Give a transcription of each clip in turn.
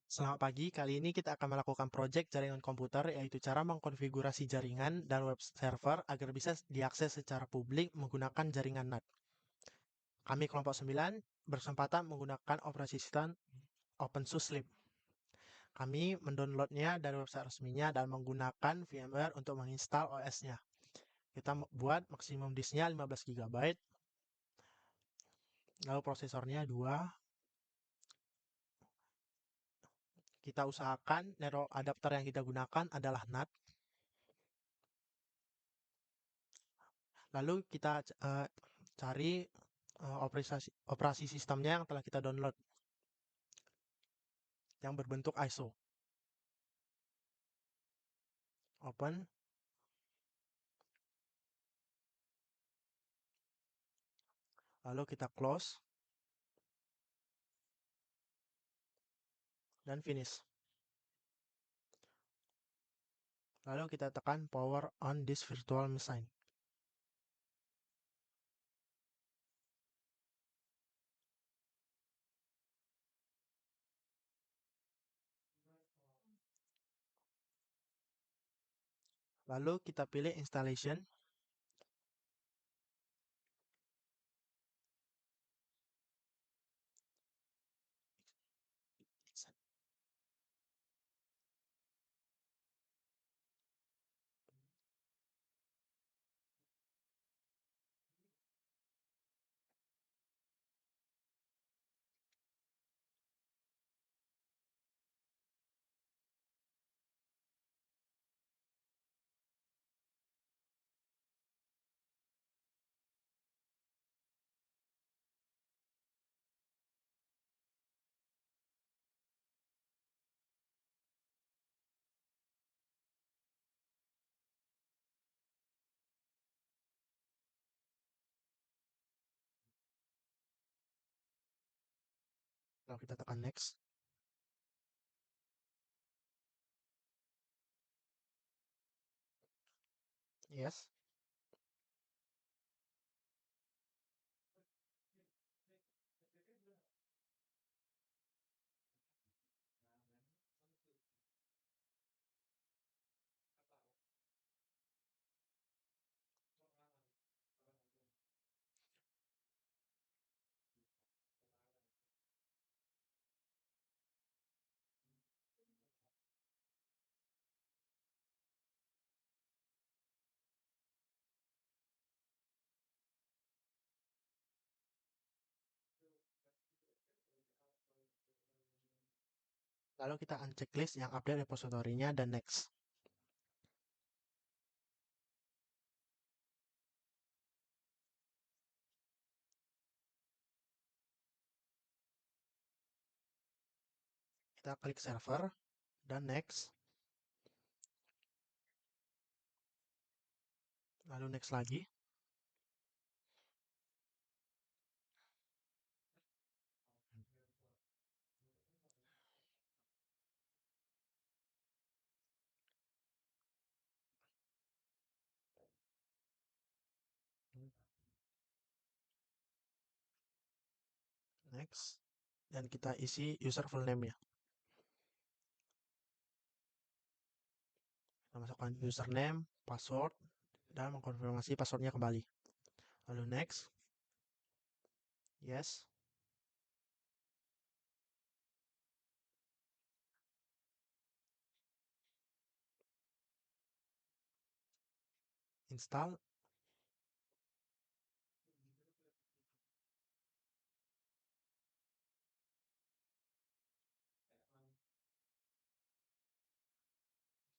Selamat pagi, kali ini kita akan melakukan proyek jaringan komputer, yaitu cara mengkonfigurasi jaringan dan web server agar bisa diakses secara publik menggunakan jaringan NAT. Kami kelompok 9 berkesempatan menggunakan operasi sistem OpenSUSE Leap. Kami mendownloadnya dari website resminya dan menggunakan VMware untuk menginstal OS-nya. Kita buat maksimum disknya 15 GB, lalu prosesornya 2. Kita usahakan network adapter yang kita gunakan adalah NAT. Lalu kita cari operasi sistemnya yang telah kita download yang berbentuk ISO. Open, lalu kita close dan finish. Lalu kita tekan power on this virtual machine. Lalu kita pilih installation. Lalu kita tekan next. Yes. Lalu kita unchecklist yang update repositorinya dan next. Kita klik server dan next. Lalu next lagi. Next. Dan kita isi user full name-nya. Kita masukkan username, password, dan mengkonfirmasi passwordnya kembali. Lalu next. Yes. Install.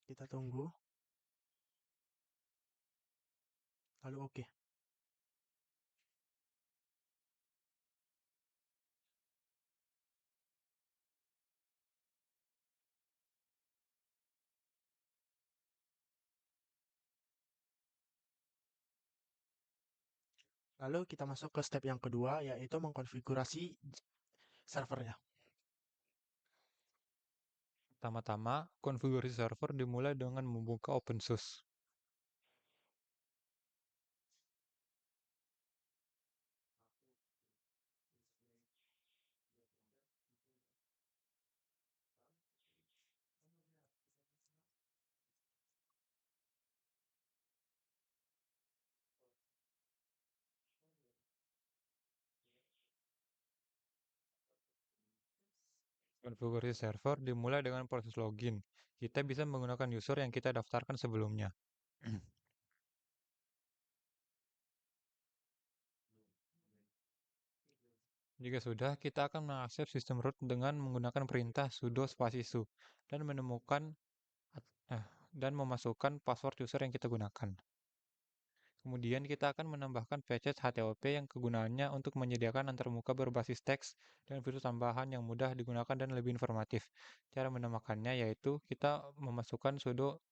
Kita tunggu. Lalu oke. Lalu kita masuk ke step yang kedua, yaitu mengkonfigurasi servernya. Pertama-tama, konfigurasi server dimulai dengan membuka OpenSUSE. Konfigurasi server dimulai dengan proses login. Kita bisa menggunakan user yang kita daftarkan sebelumnya. Jika sudah, kita akan mengakses sistem root dengan menggunakan perintah sudo spasi su dan menemukan eh, dan memasukkan password user yang kita gunakan. Kemudian kita akan menambahkan package HTOP yang kegunaannya untuk menyediakan antarmuka berbasis teks dan fitur tambahan yang mudah digunakan dan lebih informatif. Cara menambahkannya yaitu kita memasukkan sudo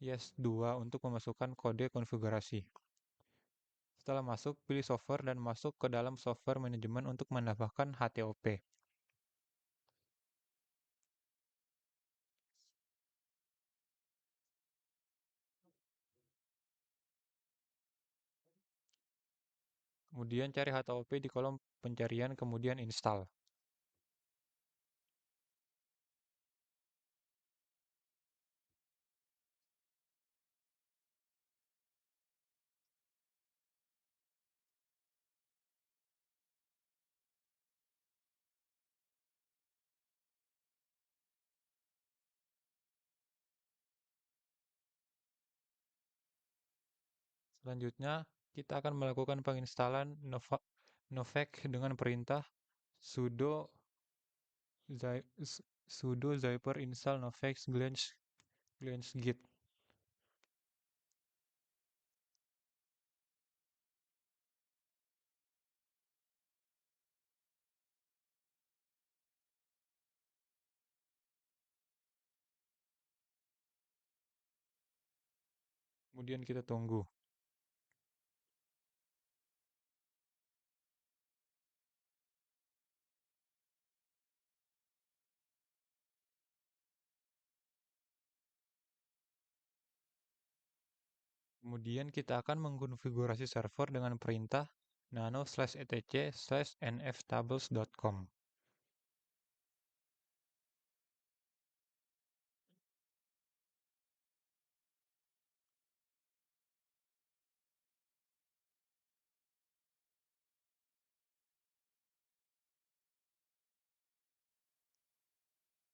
yes2 untuk memasukkan kode konfigurasi. Setelah masuk, pilih software dan masuk ke dalam software manajemen untuk menambahkan HTOP. Kemudian cari HTOP di kolom pencarian, kemudian install. Selanjutnya, kita akan melakukan penginstalan Novec dengan perintah sudo sudo zyper install Novec glance git. Kemudian kita tunggu. Kemudian kita akan mengkonfigurasi server dengan perintah nano/etc/nftables.com.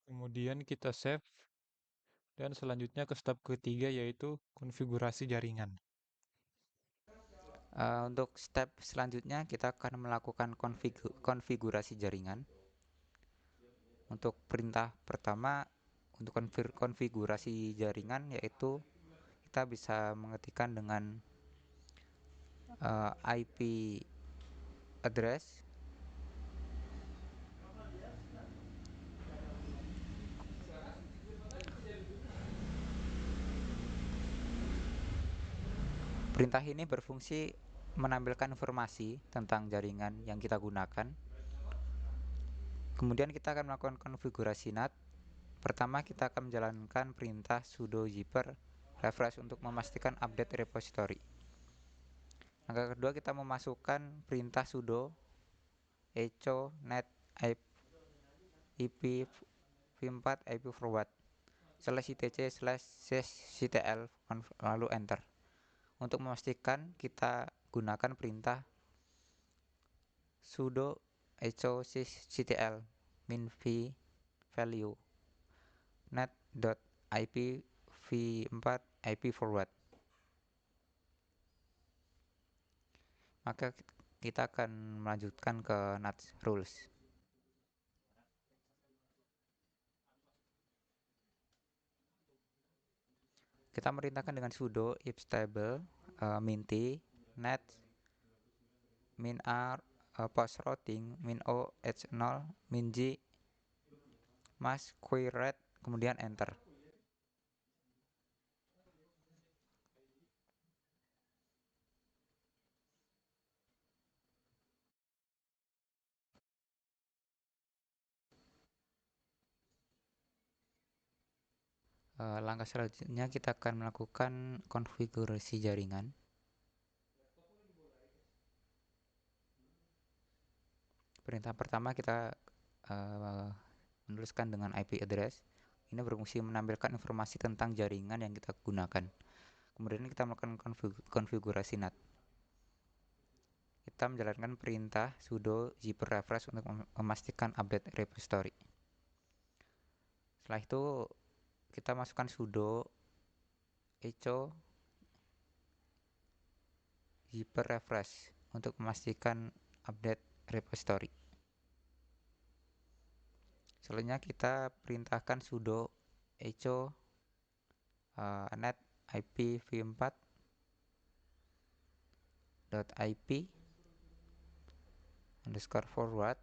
Kemudian kita save dan selanjutnya ke step ketiga yaitu konfigurasi jaringan. Untuk step selanjutnya kita akan melakukan konfigurasi jaringan. Untuk perintah pertama untuk konfigurasi jaringan yaitu kita bisa mengetikkan dengan IP address perintah ini berfungsi menampilkan informasi tentang jaringan yang kita gunakan. Kemudian kita akan melakukan konfigurasi NAT. Pertama kita akan menjalankan perintah sudo zipper refresh untuk memastikan update repository. Langkah kedua kita memasukkan perintah sudo echo net ip v4 ip forward /etc/ctl lalu enter. Untuk memastikan kita gunakan perintah sudo echo sysctl min v value net.ip v4 ip forward. Maka kita akan melanjutkan ke NAT rules. Kita merintahkan dengan sudo if stable min t net min r post routing min o h0 min j mas query kemudian enter. Langkah selanjutnya kita akan melakukan konfigurasi jaringan. Perintah pertama kita menuliskan dengan IP address. Ini berfungsi menampilkan informasi tentang jaringan yang kita gunakan. Kemudian kita melakukan konfigurasi NAT. Kita menjalankan perintah sudo zipper refresh untuk memastikan update repository. Setelah itu kita masukkan sudo echo zipper refresh untuk memastikan update repository. Selanjutnya kita perintahkan sudo echo net ip v4.ip underscore forward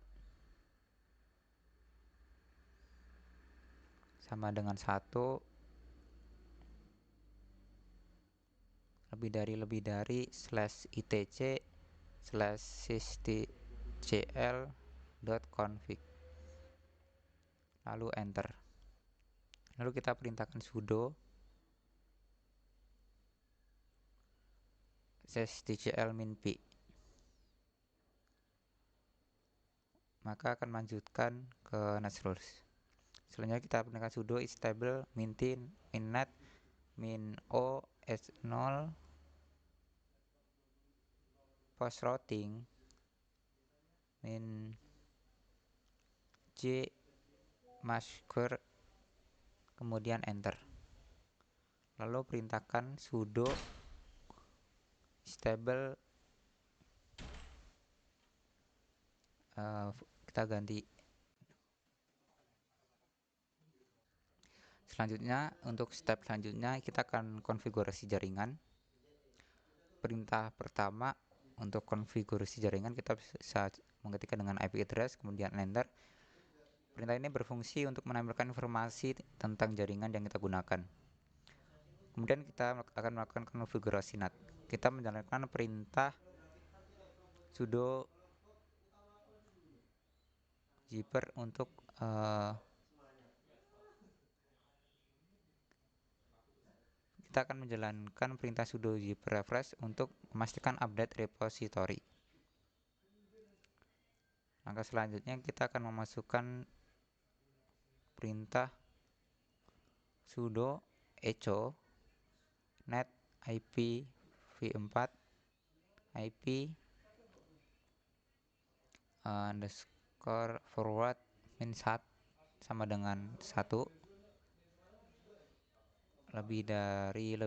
sama dengan 1 lebih dari /itc /sysdcl.config lalu enter. Lalu kita perintahkan sudo sysdcl -p, maka akan melanjutkan ke netrules. Selanjutnya kita perintahkan sudo stable minnet -o h0 post routing -j masker, kemudian enter. Lalu perintahkan sudo stable kita ganti. Selanjutnya untuk step selanjutnya kita akan konfigurasi jaringan. Perintah pertama untuk konfigurasi jaringan kita bisa mengetikkan dengan IP address kemudian enter. Perintah ini berfungsi untuk menampilkan informasi tentang jaringan yang kita gunakan. Kemudian kita akan melakukan konfigurasi NAT. Kita menjalankan perintah sudo zipper untuk kita akan menjalankan perintah sudo zipper refresh untuk memastikan update repository. Langkah selanjutnya kita akan memasukkan perintah sudo echo net ip v4 ip underscore forward -1 sama dengan 1 lebih dari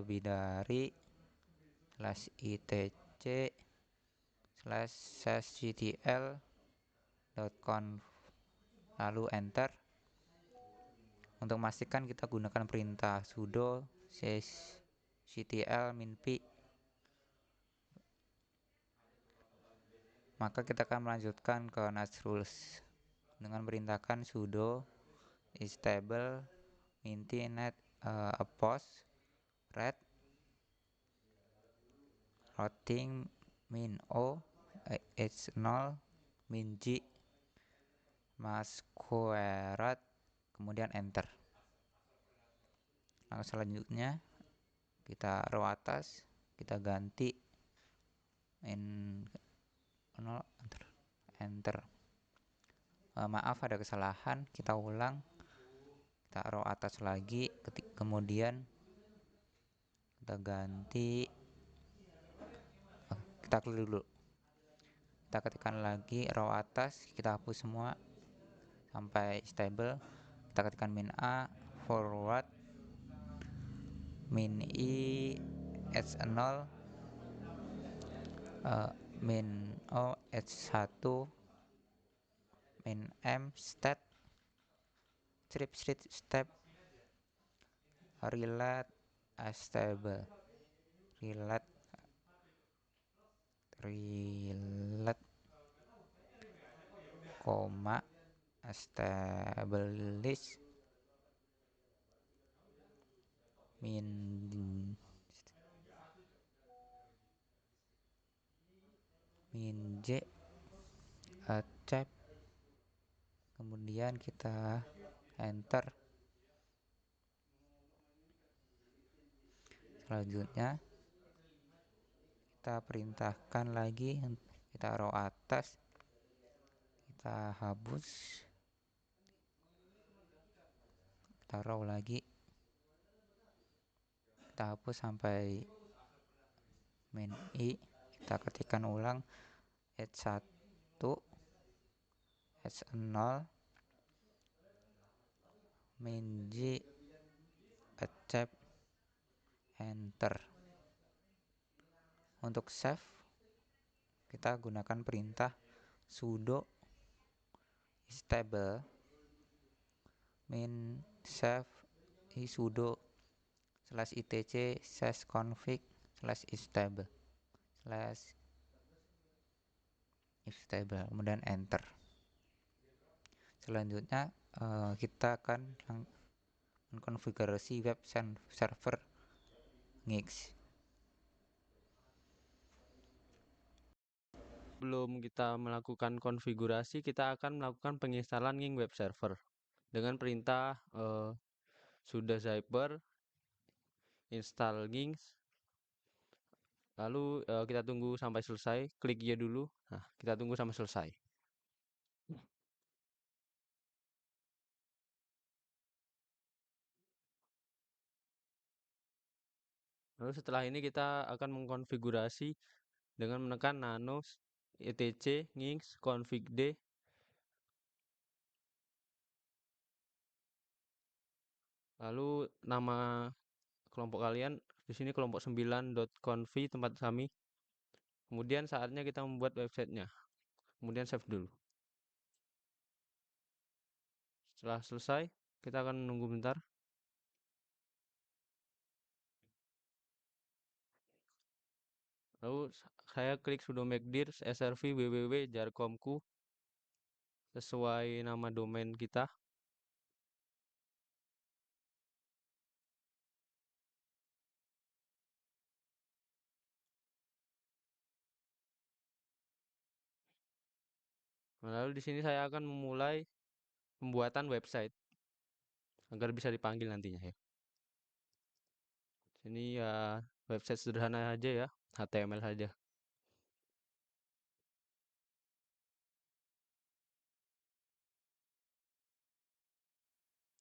/itc /sysdcl.conf lalu enter. Untuk memastikan kita gunakan perintah sudo sysctl -p, maka kita akan melanjutkan ke netrules dengan perintahkan sudo stable net post red routing -o h0 -j masquerade kemudian enter. Langkah selanjutnya kita row atas kita ganti enter. Maaf ada kesalahan, kita ulang, kita row atas lagi, kemudian kita ganti, kita klik dulu, kita ketikkan lagi row atas, kita hapus semua sampai stable, kita ketikkan -a forward -i h0 -o h1 -m stat step relate stable koma establish -j accept, kemudian kita enter. Selanjutnya kita perintahkan lagi, kita row atas, kita hapus, kita row lagi, kita hapus sampai -i, kita ketikkan ulang h1 h0 -g accept enter. Untuk save kita gunakan perintah sudo stable min save sudo /etc /config /stable kemudian enter. Selanjutnya kita akan mengkonfigurasi web server Nginx. Sebelum kita melakukan konfigurasi, kita akan melakukan penginstalan Nginx web server dengan perintah sudo zyper install Nginx. Lalu kita tunggu sampai selesai, klik ya dulu. Nah, kita tunggu sampai selesai. Lalu setelah ini kita akan mengkonfigurasi dengan menekan nano etc nginx config d. Lalu nama kelompok kalian di sini kelompok 9.conf tempat kami. Kemudian saatnya kita membuat websitenya. Kemudian save dulu. Setelah selesai, kita akan menunggu bentar. Lalu saya klik sudo mkdir srv www jarcom.ku sesuai nama domain kita. Lalu di sini saya akan memulai pembuatan website agar bisa dipanggil nantinya ya. Sini ya website sederhana aja ya, HTML saja.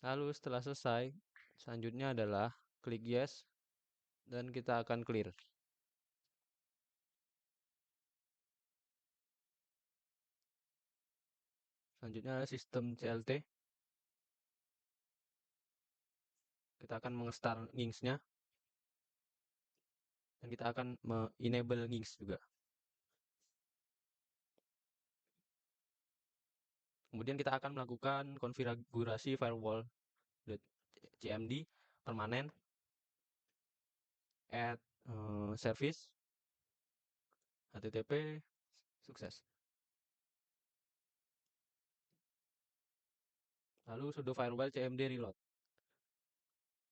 Lalu setelah selesai, selanjutnya adalah klik yes dan kita akan clear. Selanjutnya adalah sistem CLT. Kita akan mengestar Nginx-nya dan kita akan enable Nginx juga. Kemudian kita akan melakukan konfigurasi firewall.cmd permanen add service http sukses. Lalu sudo firewall cmd reload.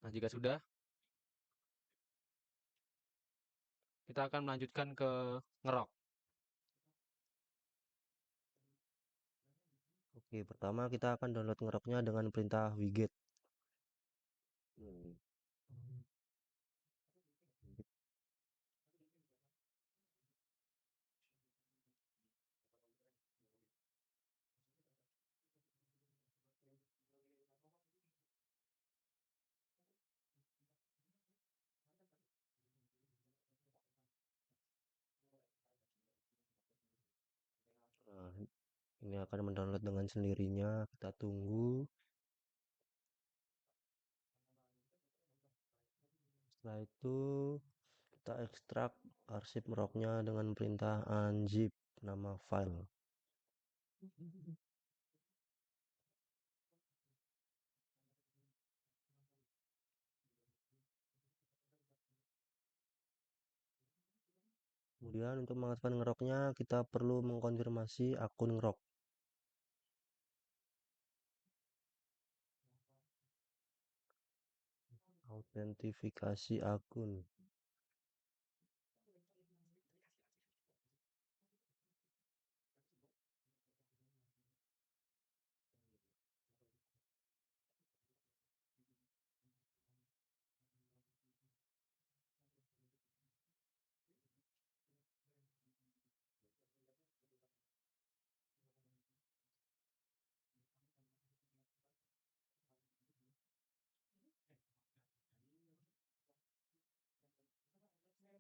Nah, jika sudah, kita akan melanjutkan ke ngerok. Oke, pertama kita akan download ngeroknya dengan perintah wget. Nah, ini akan mendownload dengan sendirinya, kita tunggu. Setelah itu kita ekstrak arsip ngeroknya dengan perintah unzip nama file. Kemudian untuk mengaktifkan ngeroknya kita perlu mengkonfirmasi akun ngerok. Autentifikasi akun.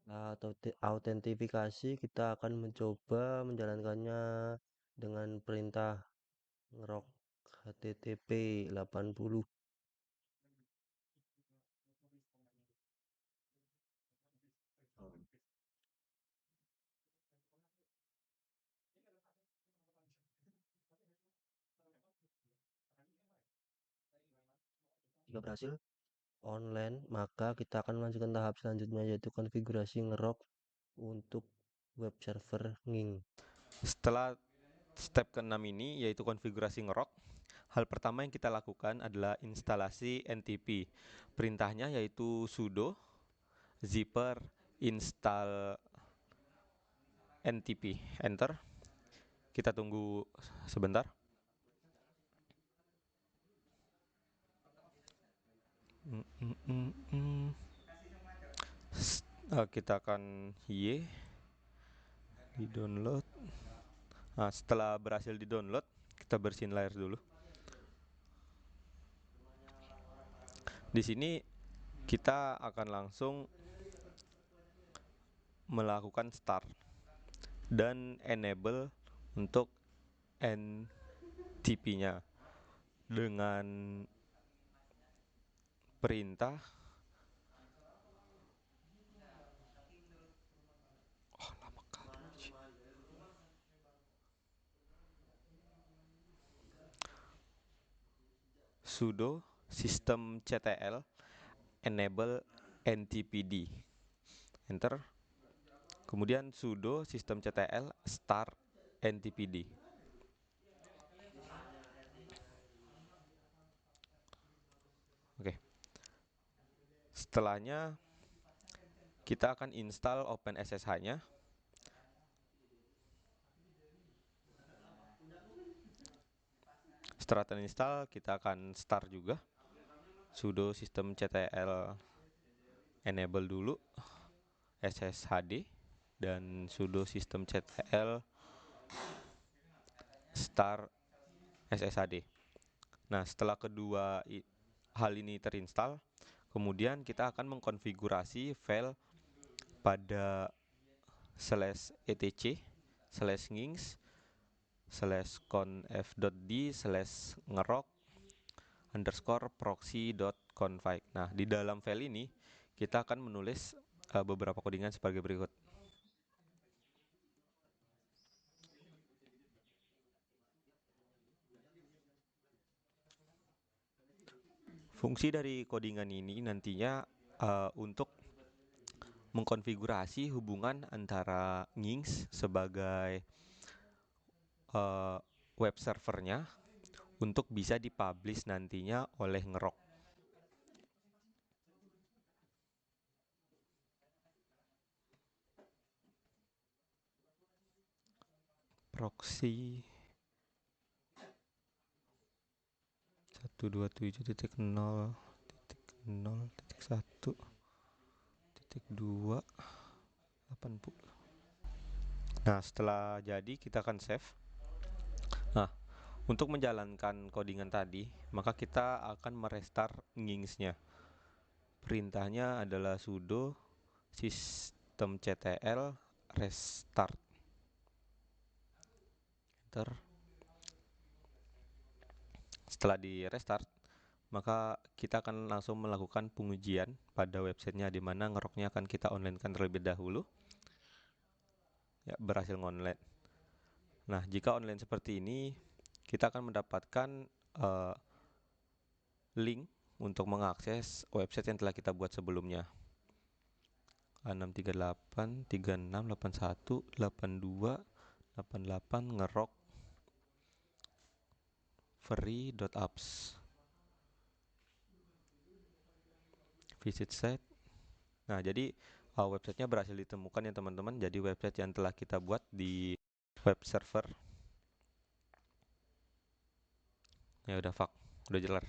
Nah, autentifikasi kita akan mencoba menjalankannya dengan perintah ngerok http 80. Jika berhasil online, maka kita akan melanjutkan tahap selanjutnya, yaitu konfigurasi ngerok untuk web server Nging. Setelah step ke-6 ini, yaitu konfigurasi ngerok, hal pertama yang kita lakukan adalah instalasi NTP. Perintahnya yaitu sudo zipper install NTP, enter. Kita tunggu sebentar. Kita akan Y di download. Nah, setelah berhasil di download, kita bersihin layar dulu. Di sini kita akan langsung melakukan start dan enable untuk NTP-nya dengan perintah sudo systemctl enable ntpd, enter. Kemudian sudo systemctl start ntpd. Oke. Setelahnya kita akan install OpenSSH-nya. Setelah terinstall, kita akan start juga. Sudo systemctl enable dulu sshd dan sudo systemctl start sshd. Nah, setelah kedua hal ini terinstall, kemudian kita akan mengkonfigurasi file pada /etc /ngings /conf.d /ngerok _proxy.config. Nah, di dalam file ini kita akan menulis beberapa codingan sebagai berikut. Fungsi dari codingan ini nantinya untuk mengkonfigurasi hubungan antara Ngings sebagai web servernya untuk bisa dipublish nantinya oleh Ngerok. Proxy 127.0.0.1.2. Nah, setelah jadi kita akan save. Nah, untuk menjalankan codingan tadi, maka kita akan merestart Ngings-nya. Perintahnya adalah sudo systemctl restart. Enter. Setelah di restart, maka kita akan langsung melakukan pengujian pada websitenya, di mana ngeroknya akan kita online-kan terlebih dahulu. Ya, berhasil online. Nah, jika online seperti ini, kita akan mendapatkan link untuk mengakses website yang telah kita buat sebelumnya. 638, 36, 81, 82, 88 ngerok free.apps. Visit site. Nah, jadi websitenya berhasil ditemukan ya teman-teman. Jadi website yang telah kita buat di web server. Ya udah, udah jelas.